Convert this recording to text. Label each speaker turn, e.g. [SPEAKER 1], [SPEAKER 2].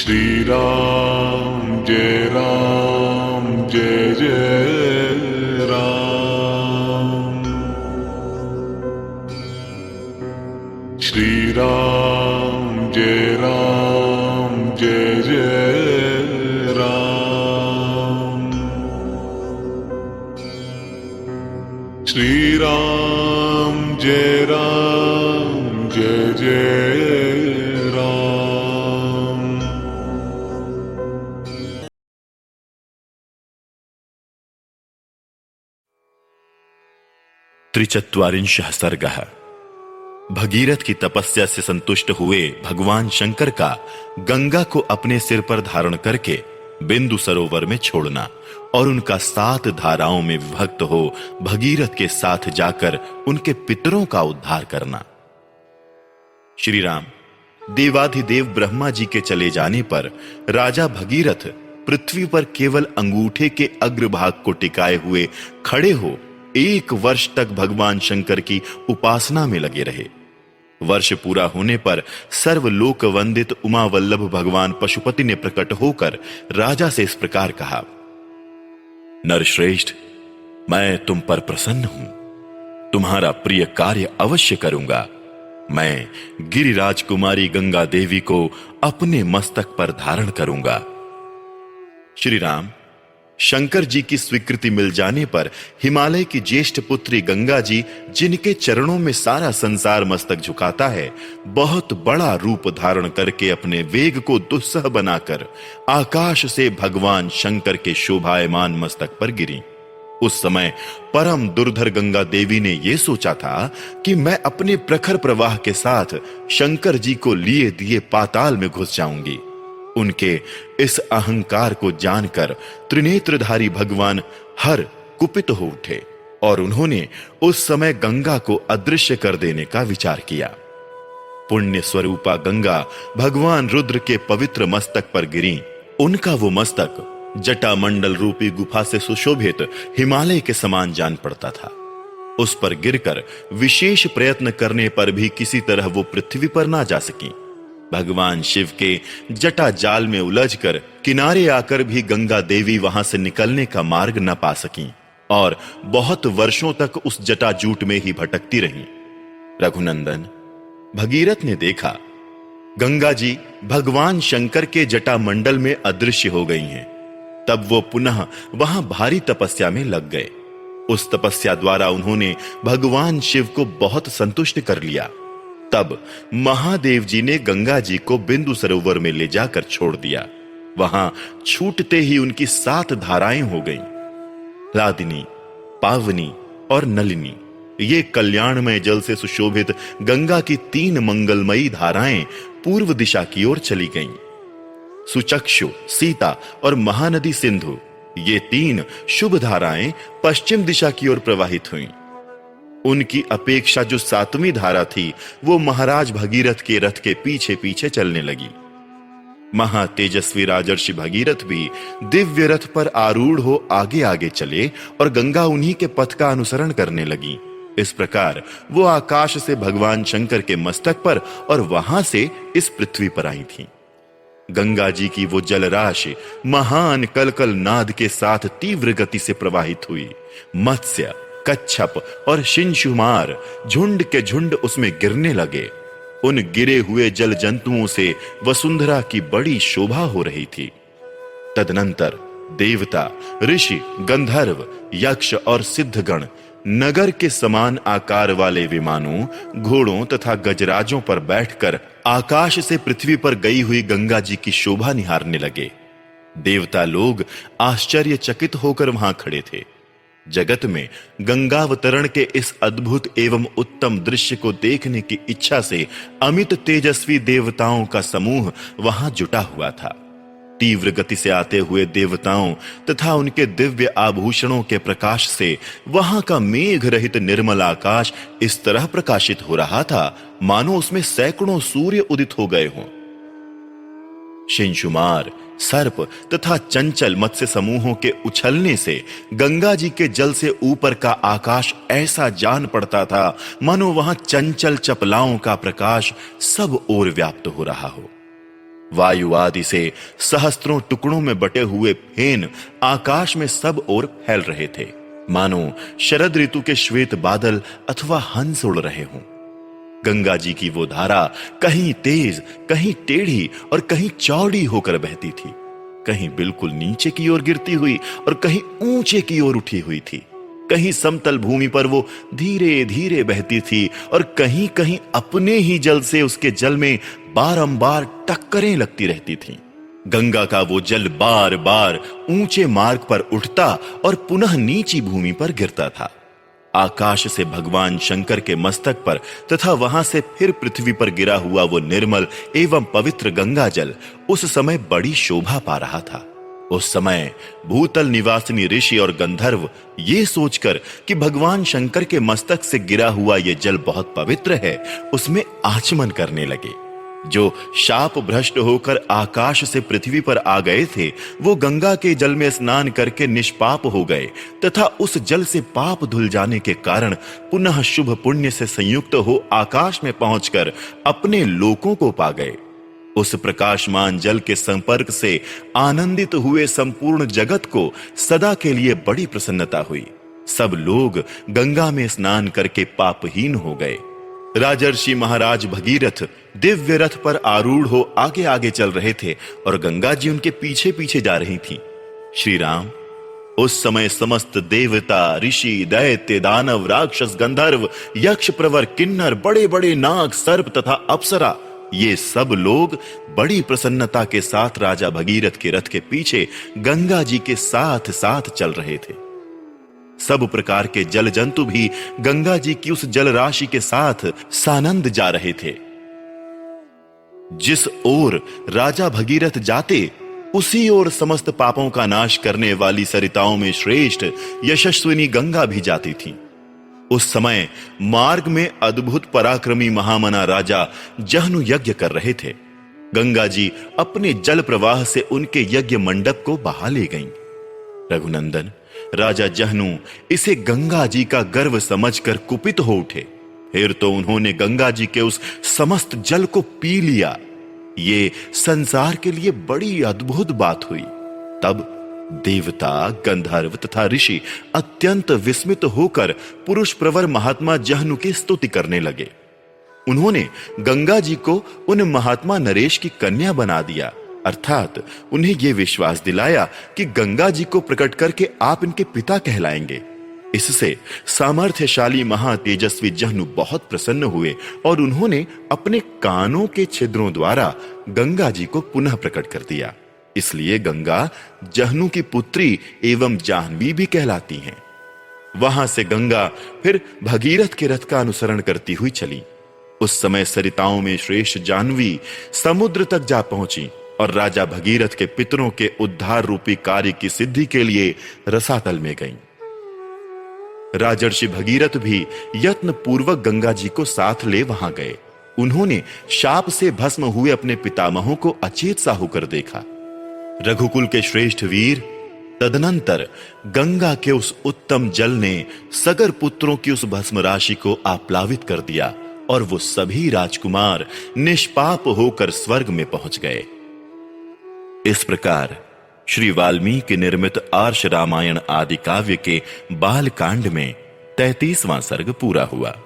[SPEAKER 1] श्री राम जय राम जय जय राम। श्री राम जय राम जय जय राम। श्री राम जय राम जय जय राम।
[SPEAKER 2] त्रिचत्वारिंशः सर्गः। भगीरथ की तपस्या से संतुष्ट हुए भगवान शंकर का गंगा को अपने सिर पर धारण करके बिंदु सरोवर में छोड़ना और उनका 7 धाराओं में विभक्त हो भगीरथ के साथ जाकर उनके पितरों का उद्धार करना। श्री राम देवाधिदेव ब्रह्मा जी के चले जाने पर राजा भगीरथ पृथ्वी पर केवल अंगूठे के अग्रभाग को टिकाए हुए खड़े हो 1 वर्ष तक भगवान शंकर की उपासना में लगे रहे। वर्ष पूरा होने पर सर्वलोक वंदित उमा वल्लभ भगवान पशुपति ने प्रकट होकर राजा से इस प्रकार कहा, नरश्रेष्ठ, मैं तुम पर प्रसन्न हूं, तुम्हारा प्रिय कार्य अवश्य करूंगा। मैं गिरिराज कुमारी गंगा देवी को अपने मस्तक पर धारण करूंगा। श्री राम शंकर जी की स्वीकृति मिल जाने पर हिमालय की ज्येष्ठ पुत्री गंगा जी, जिनके चरणों में सारा संसार मस्तक झुकाता है, बहुत बड़ा रूप धारण करके अपने वेग को दुस्सह बनाकर आकाश से भगवान शंकर के शोभायमान मस्तक पर गिरी। उस समय परम दुर्धर गंगा देवी ने यह सोचा था कि मैं अपने प्रखर प्रवाह के साथ शंकर जी को लिए दिए पाताल में घुस जाऊंगी। उनके इस अहंकार को जानकर त्रिनेत्रधारी भगवान हर कुपित हो उठे और उन्होंने उस समय गंगा को अदृश्य कर देने का विचार किया। पुण्य स्वरूपा गंगा भगवान रुद्र के पवित्र मस्तक पर गिरी। उनका वो मस्तक जटामंडल रूपी गुफा से सुशोभित हिमालय के समान जान पड़ता था। उस पर गिरकर विशेष प्रयत्न करने पर भी किसी तरह वो पृथ्वी पर ना जा सकी। भगवान शिव के जटा जाल में उलझकर किनारे आकर भी गंगा देवी वहां से निकलने का मार्ग न पा सकी और बहुत वर्षों तक उस जटा जूट में ही भटकती रही। रघुनंदन भगीरथ ने देखा गंगा जी भगवान शंकर के जटा मंडल में अदृश्य हो गई हैं। तब वो पुनः वहां भारी तपस्या में लग गए। उस तपस्या द्वारा उन्होंने भगवान शिव को बहुत संतुष्ट कर लिया। तब महादेव जी ने गंगा जी को बिंदु सरोवर में ले जाकर छोड़ दिया। वहां छूटते ही उनकी 7 धाराएं हो गईं। लादिनी, पावनी और नलिनी, ये कल्याणमय जल से सुशोभित गंगा की 3 मंगलमयी धाराएं पूर्व दिशा की ओर चली गईं। सुचक्षु, सीता और महानदी सिंधु, ये 3 शुभ धाराएं पश्चिम दिशा की ओर प्रवाहित हुईं। उनकी अपेक्षा जो 7वीं धारा थी वो महाराज भगीरथ के रथ के पीछे पीछे चलने लगी। महातेजस्वी राजर्षि भगीरथ भी दिव्य रथ पर आरूढ़ हो आगे आगे चले और गंगा उन्हीं के पथ का अनुसरण करने लगी। इस प्रकार वो आकाश से भगवान शंकर के मस्तक पर और वहां से इस पृथ्वी पर आई थी। गंगा जी की वो जलराशि महान कलकल नाद के साथ तीव्र गति से प्रवाहित हुई। मत्स्य, कच्छप और शिंशुमार झुंड के झुंड उसमें गिरने लगे। उन गिरे हुए जल जंतुओं से वसुंधरा की बड़ी शोभा हो रही थी। तदनंतर देवता, ऋषि, गंधर्व, यक्ष और सिद्धगण नगर के समान आकार वाले विमानों, घोड़ों तथा गजराजों पर बैठकर आकाश से पृथ्वी पर गई हुई गंगा जी की शोभा निहारने लगे। देवता लोग आश्चर्यचकित होकर वहां खड़े थे। जगत में गंगावतरण के इस अद्भुत एवं उत्तम दृश्य को देखने की इच्छा से अमित तेजस्वी देवताओं का समूह वहां जुटा हुआ था। तीव्र गति से आते हुए देवताओं तथा उनके दिव्य आभूषणों के प्रकाश से वहां का मेघ रहित निर्मल आकाश इस तरह प्रकाशित हो रहा था मानो उसमें सैकड़ों सूर्य उदित हो गए हों। शिंशुमार, सर्प तथा चंचल मत्स्य समूहों के उछलने से गंगा जी के जल से ऊपर का आकाश ऐसा जान पड़ता था मानो वहां चंचल चपलाओं का प्रकाश सब ओर व्याप्त हो रहा हो। वायु आदि से सहस्त्रों टुकड़ों में बटे हुए फेन आकाश में सब ओर फैल रहे थे, मानो शरद ऋतु के श्वेत बादल अथवा हंस उड़ रहे हों। गंगा जी की वो धारा कहीं तेज, कहीं टेढ़ी और कहीं चौड़ी होकर बहती थी, कहीं बिल्कुल नीचे की ओर गिरती हुई और कहीं ऊंचे की ओर उठी हुई थी। कहीं समतल भूमि पर वो धीरे धीरे बहती थी और कहीं कहीं अपने ही जल से उसके जल में बारंबार टक्करें लगती रहती थीं। गंगा का वो जल बार बार ऊंचे मार्ग पर उठता और पुनः नीची भूमि पर गिरता था। आकाश से भगवान शंकर के मस्तक पर तथा वहां से फिर पृथ्वी पर गिरा हुआ वो निर्मल एवं पवित्र गंगा जल उस समय बड़ी शोभा पा रहा था। उस समय भूतल निवासिनी ऋषि और गंधर्व ये सोचकर कि भगवान शंकर के मस्तक से गिरा हुआ ये जल बहुत पवित्र है, उसमें आचमन करने लगे। जो शाप भ्रष्ट होकर आकाश से पृथ्वी पर आ गए थे, वो गंगा के जल में स्नान करके निष्पाप हो गए तथा उस जल से पाप धुल जाने के कारण पुनः शुभ पुण्य से संयुक्त हो आकाश में पहुंचकर अपने लोकों को पा गए। उस प्रकाशमान जल के संपर्क से आनंदित हुए संपूर्ण जगत को सदा के लिए बड़ी प्रसन्नता हुई। सब लोग गंगा में स्नान करके पापहीन हो गए। राजर्षि महाराज भगीरथ दिव्य रथ पर आरूढ़ हो आगे आगे चल रहे थे और गंगा जी उनके पीछे पीछे जा रही थीं। श्री राम, उस समय समस्त देवता, ऋषि, दैत्य, दानव, राक्षस, गंधर्व, यक्ष, प्रवर, किन्नर, बड़े बड़े नाग, सर्प तथा अप्सरा, ये सब लोग बड़ी प्रसन्नता के साथ राजा भगीरथ के रथ के पीछे गंगा जी के साथ साथ चल रहे थे। सब प्रकार के जल जंतु भी गंगा जी की उस जल राशि के साथ सानंद जा रहे थे। जिस ओर राजा भगीरथ जाते, उसी ओर समस्त पापों का नाश करने वाली सरिताओं में श्रेष्ठ यशस्विनी गंगा भी जाती थी। उस समय मार्ग में अद्भुत पराक्रमी महामना राजा जहनु यज्ञ कर रहे थे। गंगा जी अपने जल प्रवाह से उनके यज्ञ मंडप को बहा ले गईं। रघुनंदन, राजा जहनु इसे गंगा जी का गर्व समझकर कुपित हो उठे। फिर तो उन्होंने गंगा जी के उस समस्त जल को पी लिया। ये संसार के लिए बड़ी अद्भुत बात हुई। तब देवता, गंधर्व तथा ऋषि अत्यंत विस्मित होकर पुरुष प्रवर महात्मा जहनु की स्तुति करने लगे। उन्होंने गंगा जी को उन महात्मा नरेश की कन्या बना दिया, अर्थात उन्हें यह विश्वास दिलाया कि गंगा जी को प्रकट करके आप इनके पिता कहलाएंगे। इससे सामर्थ्यशाली महातेजस्वी जहनु बहुत प्रसन्न हुए और उन्होंने अपने कानों के छिद्रों द्वारा गंगा जी को पुनः प्रकट कर दिया। इसलिए गंगा जहनु की पुत्री एवं जाह्नवी भी कहलाती हैं। वहां से गंगा फिर भगीरथ के रथ का अनुसरण करती हुई चली। उस समय सरिताओं में श्रेष्ठ जाह्नवी समुद्र तक जा पहुंची और राजा भगीरथ के पितरों के उद्धार रूपी कार्य की सिद्धि के लिए रसातल में गईं। राजर्षि भगीरथ भी यत्न पूर्वक गंगा जी को साथ ले वहां गए। उन्होंने शाप से भस्म हुए अपने पितामहों को अचेत सा होकर देखा। रघुकुल के श्रेष्ठ वीर, तदनंतर गंगा के उस उत्तम जल ने सगर पुत्रों की उस भस्म राशि को आप्लावित कर दिया और वो सभी राजकुमार निष्पाप होकर स्वर्ग में पहुंच गए। इस प्रकार श्री वाल्मीकि निर्मित आर्ष रामायण आदि काव्य के बाल कांड में 33वां सर्ग पूरा हुआ।